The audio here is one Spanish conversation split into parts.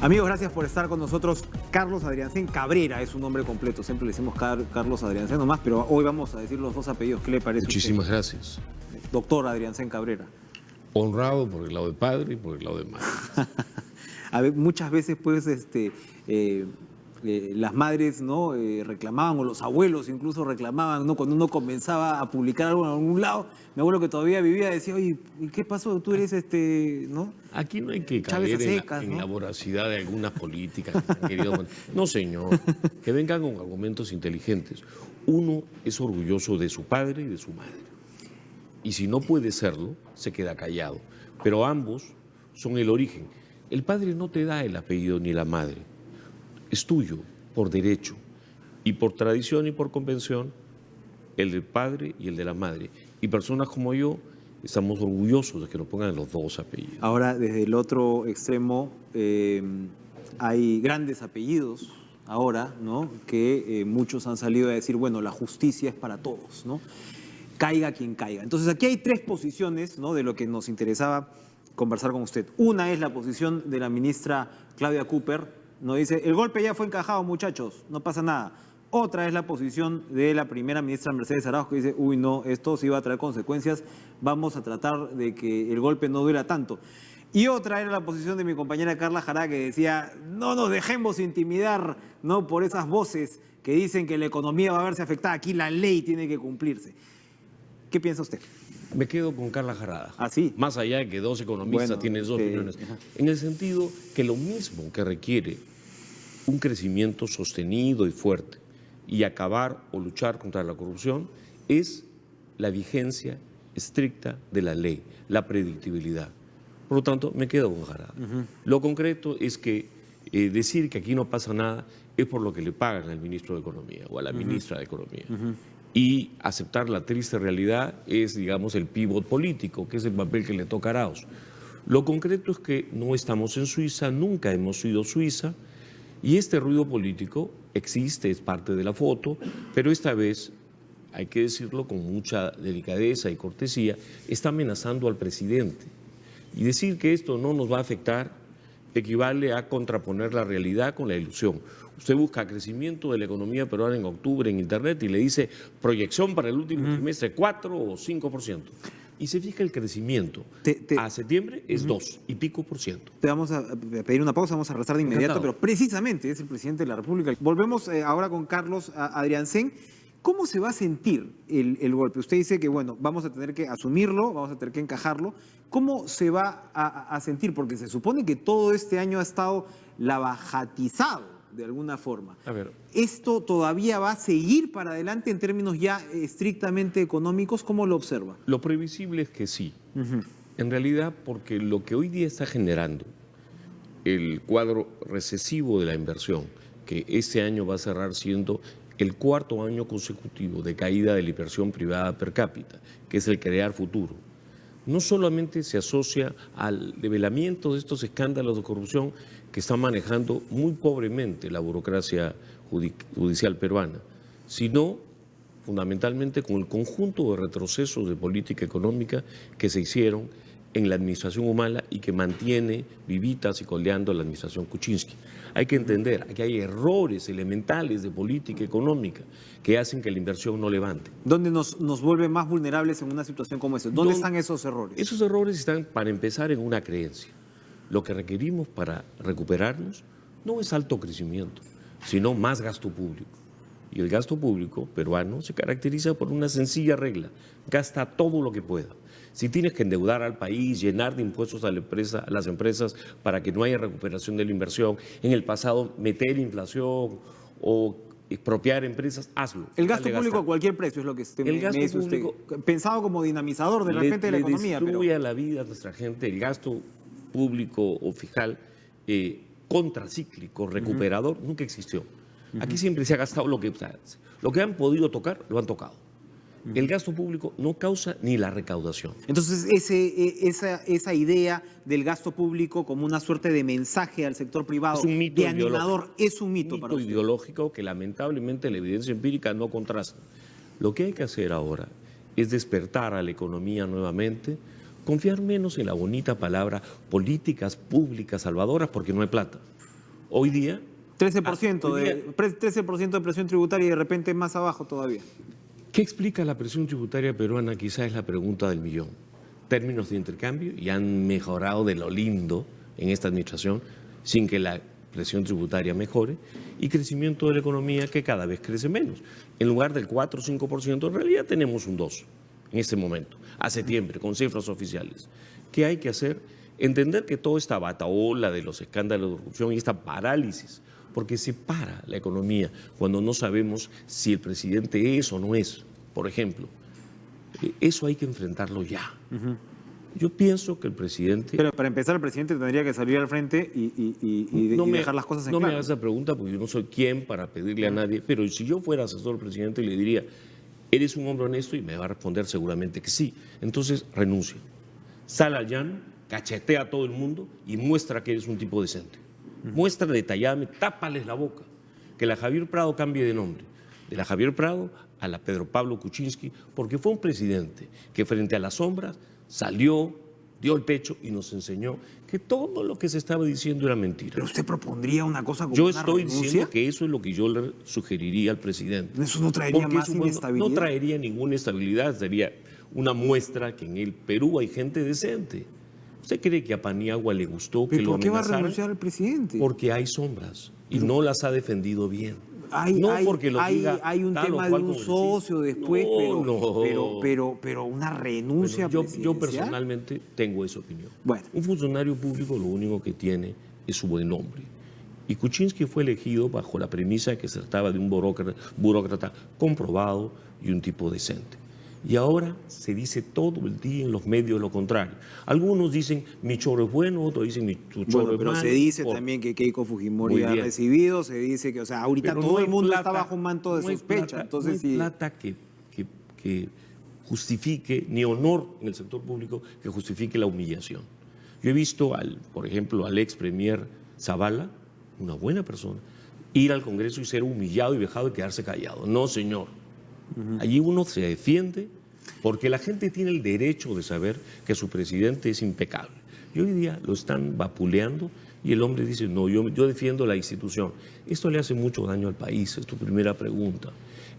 Amigos, gracias por estar con nosotros. Carlos Adriancén Cabrera es su nombre completo. Siempre le decimos Carlos Adriancén nomás, pero hoy vamos a decir los dos apellidos. ¿Qué le parece? Muchísimas gracias. Doctor Adriancén Cabrera. Honrado por el lado de padre y por el lado de madre. A ver, muchas veces, pues, las madres, ¿no? Reclamaban, o los abuelos incluso reclamaban, ¿no? Cuando uno comenzaba a publicar algo en algún lado, mi abuelo que todavía vivía decía, oye, ¿y qué pasó? Tú eres, ¿no? Aquí no hay que Chávez caer a secas, en ¿no? la voracidad de algunas políticas que han querido... No, señor, que vengan con argumentos inteligentes. Uno es orgulloso de su padre y de su madre. Y si no puede serlo, se queda callado. Pero ambos son el origen. El padre no te da el apellido ni la madre. Es tuyo por derecho. Y por tradición y por convención, el del padre y el de la madre. Y personas como yo estamos orgullosos de que nos pongan los dos apellidos. Ahora, desde el otro extremo, hay grandes apellidos ahora, ¿no? Que muchos han salido a decir, bueno, la justicia es para todos, ¿no? Caiga quien caiga. Entonces, aquí hay tres posiciones, ¿no? De lo que nos interesaba conversar con usted. Una es la posición de la ministra Claudia Cooper, ¿no? Dice, el golpe ya fue encajado, muchachos, no pasa nada. Otra es la posición de la primera ministra Mercedes Arauz, que dice, uy, no, esto sí va a traer consecuencias, vamos a tratar de que el golpe no duela tanto. Y otra era la posición de mi compañera Carla Jará, que decía, no nos dejemos intimidar, ¿no? Por esas voces que dicen que la economía va a verse afectada, aquí la ley tiene que cumplirse. ¿Qué piensa usted? Me quedo con Carla Jarada. ¿Ah, sí? Más allá de que dos economistas tienen dos opiniones. En el sentido que lo mismo que requiere un crecimiento sostenido y fuerte y acabar o luchar contra la corrupción es la vigencia estricta de la ley, la predictibilidad. Por lo tanto, me quedo con Jarada. Lo concreto es que decir que aquí no pasa nada es por lo que le pagan al ministro de Economía o a la ministra de Economía. Y aceptar la triste realidad es, digamos, el pívot político, que es el papel que le toca a Arauz. Lo concreto es que no estamos en Suiza, nunca hemos sido Suiza, y este ruido político existe, es parte de la foto, pero esta vez, hay que decirlo con mucha delicadeza y cortesía, está amenazando al presidente. Y decir que esto no nos va a afectar equivale a contraponer la realidad con la ilusión. Usted busca crecimiento de la economía peruana en octubre en Internet y le dice proyección para el último trimestre 4 o 5%. Y se fija el crecimiento. A septiembre es 2 y pico por ciento. Te vamos a pedir una pausa, vamos a rezar de inmediato, Encantado. pero precisamente es el presidente de la República. Volvemos ahora con Carlos Adriancén. ¿Cómo se va a sentir el golpe? Usted dice que, bueno, vamos a tener que asumirlo, vamos a tener que encajarlo. ¿Cómo se va a sentir? Porque se supone que todo este año ha estado lavajatizado de alguna forma. A ver. ¿Esto todavía va a seguir para adelante en términos ya estrictamente económicos? ¿Cómo lo observa? Lo previsible es que sí. En realidad, porque lo que hoy día está generando el cuadro recesivo de la inversión, que este año va a cerrar siendo el cuarto año consecutivo de caída de la inversión privada per cápita, que es el crear futuro, no solamente se asocia al develamiento de estos escándalos de corrupción que está manejando muy pobremente la burocracia judicial peruana, sino fundamentalmente con el conjunto de retrocesos de política económica que se hicieron en la administración Humala y que mantiene vivitas y coleando la administración Kuczynski. Hay que entender que hay errores elementales de política económica que hacen que la inversión no levante. ¿Dónde nos vuelve más vulnerables en una situación como esta? ¿Dónde están esos errores? Esos errores están, para empezar, en una creencia. Lo que requerimos para recuperarnos no es alto crecimiento, sino más gasto público. Y el gasto público peruano se caracteriza por una sencilla regla: gasta todo lo que pueda. Si tienes que endeudar al país, llenar de impuestos a las empresas para que no haya recuperación de la inversión, en el pasado meter inflación o expropiar empresas, hazlo. El gasto público a cualquier precio es lo que usted el me gasto dice público usted. Pensado como dinamizador de repente de la economía. Le destruye la vida a nuestra gente. El gasto público o fiscal contracíclico, recuperador, nunca existió. Aquí siempre se ha gastado lo que han podido tocar, lo han tocado. El gasto público no causa ni la recaudación. Entonces, esa idea del gasto público como una suerte de mensaje al sector privado, es un mito de animador, es un mito para usted. Ideológico que lamentablemente la evidencia empírica no contrasta. Lo que hay que hacer ahora es despertar a la economía nuevamente, confiar menos en la bonita palabra políticas públicas salvadoras, porque no hay plata. Hoy día... 13% de presión tributaria y de repente más abajo todavía. ¿Qué explica la presión tributaria peruana? Quizás es la pregunta del millón. Términos de intercambio y han mejorado de lo lindo en esta administración sin que la presión tributaria mejore y crecimiento de la economía que cada vez crece menos. En lugar del 4 o 5%, en realidad tenemos un 2% en este momento, a septiembre, con cifras oficiales. ¿Qué hay que hacer? Entender que toda esta batahola de los escándalos de corrupción y esta parálisis, porque se para la economía cuando no sabemos si el presidente es o no es, por ejemplo, eso hay que enfrentarlo ya. Yo pienso que el presidente... Pero para empezar, el presidente tendría que salir al frente y dejar las cosas en claro. No me hagas esa pregunta porque yo no soy quien para pedirle a nadie, pero si yo fuera asesor del presidente le diría, ¿eres un hombre honesto? Y me va a responder seguramente que sí. Entonces, renuncia. Sal al llano, cachetea a todo el mundo y muestra que eres un tipo decente. Muestra detalladamente, tápales la boca. Que la Javier Prado cambie de nombre. De la Javier Prado a la Pedro Pablo Kuczynski, porque fue un presidente que frente a las sombras salió, dio el pecho y nos enseñó que todo lo que se estaba diciendo era mentira. ¿Pero usted propondría una cosa como yo una renuncia? Estoy diciendo que eso es lo que yo le sugeriría al presidente. ¿Eso no traería más inestabilidad? No traería ninguna estabilidad, sería una muestra que en el Perú hay gente decente. ¿Usted cree que a Paniagua le gustó que lo amenazara? ¿Por qué va a renunciar el presidente? Porque hay sombras y no las ha defendido bien. Hay un tema de un socio después, pero una renuncia presidencial. Yo personalmente tengo esa opinión. Bueno. Un funcionario público lo único que tiene es su buen nombre. Y Kuczynski fue elegido bajo la premisa de que se trataba de un burócrata comprobado y un tipo decente. Y ahora se dice todo el día en los medios lo contrario. Algunos dicen mi choro es bueno, otros dicen mi choro es malo. Pero se dice también que Keiko Fujimori ha recibido, se dice que, o sea, ahorita todo el mundo está bajo un manto de sospecha. Entonces, no hay plata que justifique, ni honor en el sector público que justifique la humillación. Yo he visto, por ejemplo, al ex premier Zavala, una buena persona, ir al Congreso y ser humillado y vejado y quedarse callado. No, señor. Allí uno se defiende porque la gente tiene el derecho de saber que su presidente es impecable. Y hoy día lo están vapuleando y el hombre dice, no, yo defiendo la institución. Esto le hace mucho daño al país, es tu primera pregunta.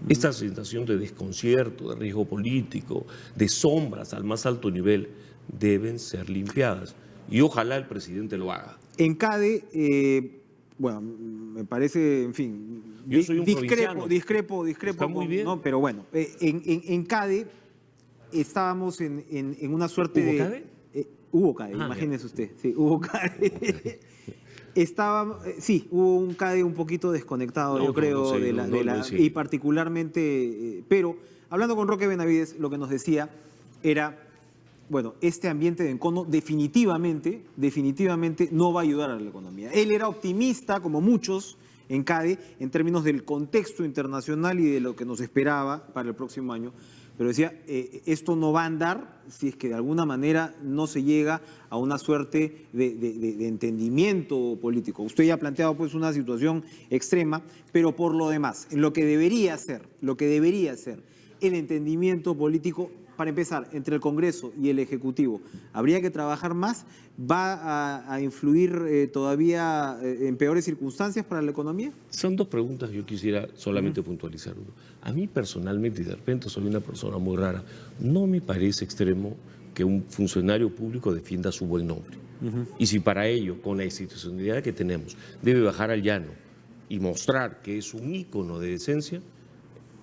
Esta sensación de desconcierto, de riesgo político, de sombras al más alto nivel, deben ser limpiadas. Y ojalá el presidente lo haga. En CADE... bueno, me parece, en fin, yo soy un discrepo. Está muy bien. ¿no? Pero bueno, en CADE estábamos en una suerte ¿Hubo de... CADE? Hubo CADE, imagínese usted. Sí, hubo CADE. Hubo un CADE un poquito desconectado, yo creo, y particularmente... pero hablando con Roque Benavides, lo que nos decía era... Bueno, este ambiente de encono definitivamente no va a ayudar a la economía. Él era optimista, como muchos en CADE, en términos del contexto internacional y de lo que nos esperaba para el próximo año, pero decía, esto no va a andar si es que de alguna manera no se llega a una suerte de entendimiento político. Usted ya ha planteado pues una situación extrema, pero por lo demás, en lo que debería ser el entendimiento político. Para empezar, entre el Congreso y el Ejecutivo, ¿habría que trabajar más? ¿Va a influir todavía en peores circunstancias para la economía? Son dos preguntas que yo quisiera solamente puntualizar. A mí personalmente, y de repente soy una persona muy rara, no me parece extremo que un funcionario público defienda su buen nombre. Y si para ello, con la institucionalidad que tenemos, debe bajar al llano y mostrar que es un ícono de decencia,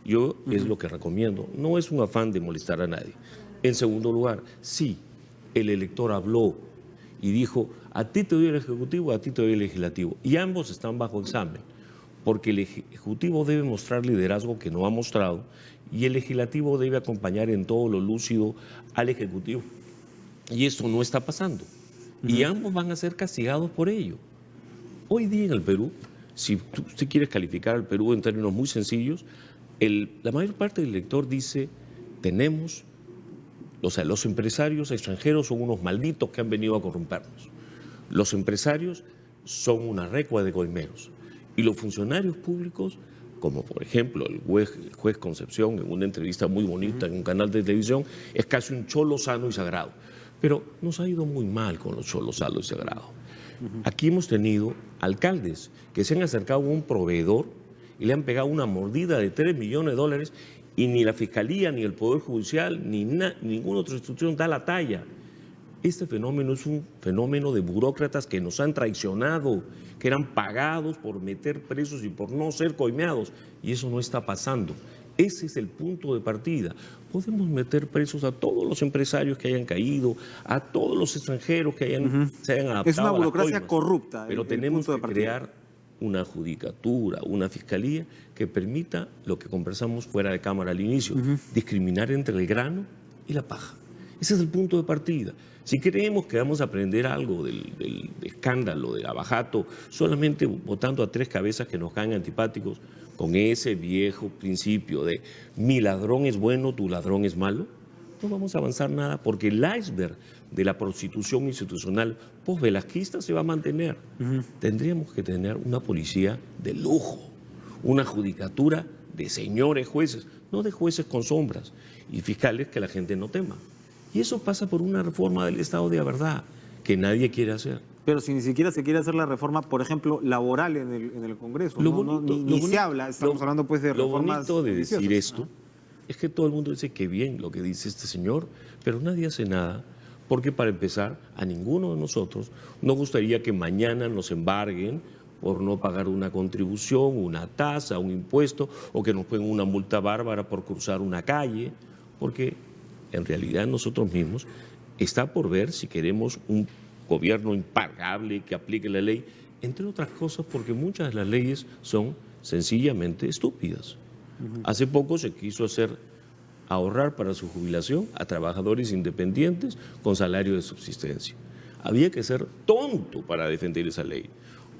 yo es lo que recomiendo, no es un afán de molestar a nadie. En segundo lugar, si el elector habló y dijo, a ti te doy el Ejecutivo, a ti te doy el Legislativo, y ambos están bajo examen, porque el Ejecutivo debe mostrar liderazgo que no ha mostrado y el Legislativo debe acompañar en todo lo lúcido al Ejecutivo. Y esto no está pasando. Y ambos van a ser castigados por ello. Hoy día en el Perú, si usted quiere calificar al Perú en términos muy sencillos, la mayor parte del elector dice, los empresarios extranjeros son unos malditos que han venido a corrompernos. Los empresarios son una recua de goimeros. Y los funcionarios públicos, como por ejemplo el juez Concepción en una entrevista muy bonita en un canal de televisión, es casi un cholo sano y sagrado. Pero nos ha ido muy mal con los cholos sanos y sagrados. Aquí hemos tenido alcaldes que se han acercado a un proveedor y le han pegado una mordida de 3 millones de dólares y ni la Fiscalía, ni el Poder Judicial, ni ninguna otra institución da la talla. Este fenómeno es un fenómeno de burócratas que nos han traicionado, que eran pagados por meter presos y por no ser coimeados, y eso no está pasando. Ese es el punto de partida. Podemos meter presos a todos los empresarios que hayan caído, a todos los extranjeros que se hayan adaptado. Es una burocracia a las coimas, corrupta. pero tenemos que crear una judicatura, una fiscalía que permita lo que conversamos fuera de cámara al inicio, discriminar entre el grano y la paja. Ese es el punto de partida. Si creemos que vamos a aprender algo del escándalo de Lavajato solamente votando a 3 cabezas que nos caen antipáticos, con ese viejo principio de mi ladrón es bueno, tu ladrón es malo, no vamos a avanzar nada, porque el iceberg de la prostitución institucional post-velasquista se va a mantener. Tendríamos que tener una policía de lujo, una judicatura de señores jueces, no de jueces con sombras, y fiscales que la gente no tema. Y eso pasa por una reforma del Estado de verdad, que nadie quiere hacer. Pero si ni siquiera se quiere hacer la reforma, por ejemplo, laboral en el Congreso, ni se habla, estamos hablando pues de reformas. Lo bonito de decir esto es que todo el mundo dice que bien lo que dice este señor, pero nadie hace nada, porque para empezar, a ninguno de nosotros nos gustaría que mañana nos embarguen por no pagar una contribución, una tasa, un impuesto, o que nos pongan una multa bárbara por cruzar una calle, porque en realidad nosotros mismos está por ver si queremos un gobierno impagable que aplique la ley, entre otras cosas porque muchas de las leyes son sencillamente estúpidas. Hace poco se quiso ahorrar para su jubilación a trabajadores independientes con salario de subsistencia. Había que ser tonto para defender esa ley.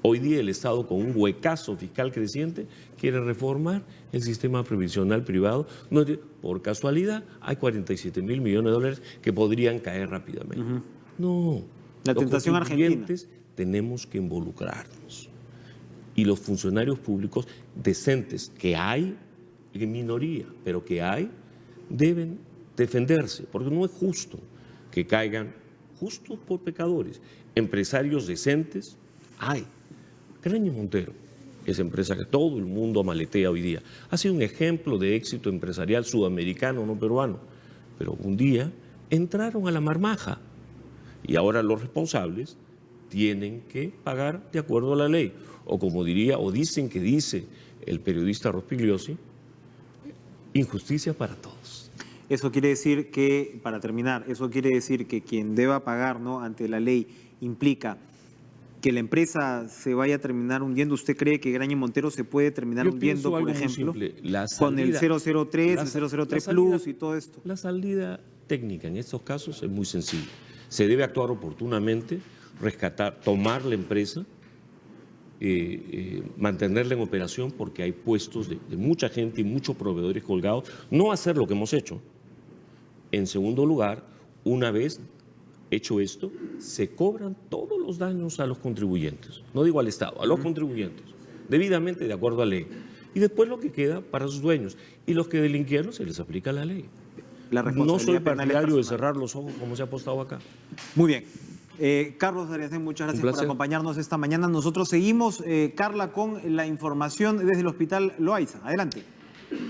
Hoy día el Estado, con un huecazo fiscal creciente, quiere reformar el sistema previsional privado, donde por casualidad hay 47.000 millones de dólares que podrían caer rápidamente. No, la tentación argentina. Tenemos que involucrarnos. Y los funcionarios públicos decentes que hay, en minoría, pero que hay, deben defenderse, porque no es justo que caigan justos por pecadores. Empresarios decentes hay. Graña Montero, esa empresa que todo el mundo maletea hoy día, ha sido un ejemplo de éxito empresarial sudamericano, no peruano, pero un día entraron a la marmaja y ahora los responsables tienen que pagar de acuerdo a la ley, o como diría, o dicen que dice el periodista Rospigliosi, injusticia para todos. Eso quiere decir que, para terminar, eso quiere decir que quien deba pagar, ¿no?, ante la ley implica que la empresa se vaya a terminar hundiendo. ¿Usted cree que Graña Montero se puede terminar hundiendo, por ejemplo, con el 003, el 003 Plus y todo esto? La salida técnica en estos casos es muy sencilla. Se debe actuar oportunamente, rescatar, tomar la empresa, mantenerla en operación porque hay puestos de mucha gente y muchos proveedores colgados. No hacer lo que hemos hecho. En segundo lugar, una vez hecho esto, se cobran todos los daños a los contribuyentes, no digo al Estado, a los contribuyentes, debidamente de acuerdo a ley. Y después lo que queda para sus dueños. Y los que delinquieron se les aplica la ley. No soy partidario de cerrar los ojos como se ha apostado acá. Muy bien. Carlos Ariastegui, muchas gracias por acompañarnos esta mañana. Nosotros seguimos, Carla, con la información desde el Hospital Loaiza. Adelante.